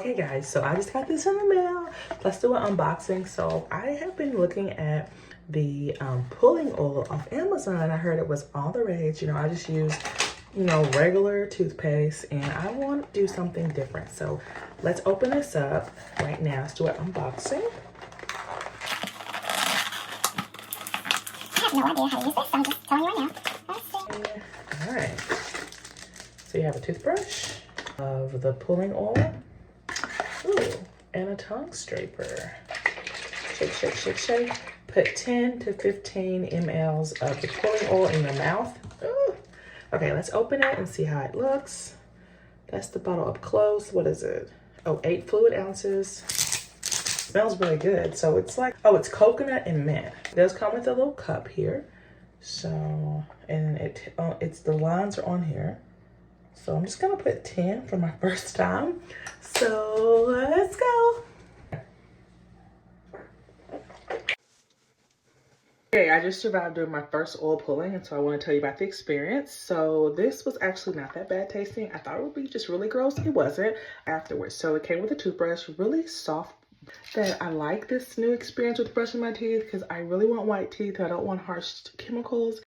Okay guys, so I just got this in the mail. Let's do an unboxing. So I have been looking at the pulling oil off Amazon. I heard it was all the rage. You know, I just use, regular toothpaste and I want to do something different. So let's open this up right now. Let's do an unboxing. I have no idea how to use this. I'm just telling you right now. All right. So you have a toothbrush of the pulling oil. Ooh, and a tongue scraper. Shake, shake, shake, shake. Put 10 to 15 mLs of the pulling oil in your mouth. Ooh. Okay, let's open it and see how it looks. That's the bottle up close. What is it? Oh, 8 fluid ounces. Smells really good. So it's like, oh, it's coconut and mint. It does come with a little cup here. So, and it's the lines are on here. So I'm just gonna put 10 for my first time. So let's go. Okay, I just survived doing my first oil pulling, and so I want to tell you about the experience. So this was actually not that bad tasting. I thought it would be just really gross. It wasn't afterwards. So it came with a toothbrush, really soft. That I like this new experience with brushing my teeth because I really want white teeth. I don't want harsh chemicals.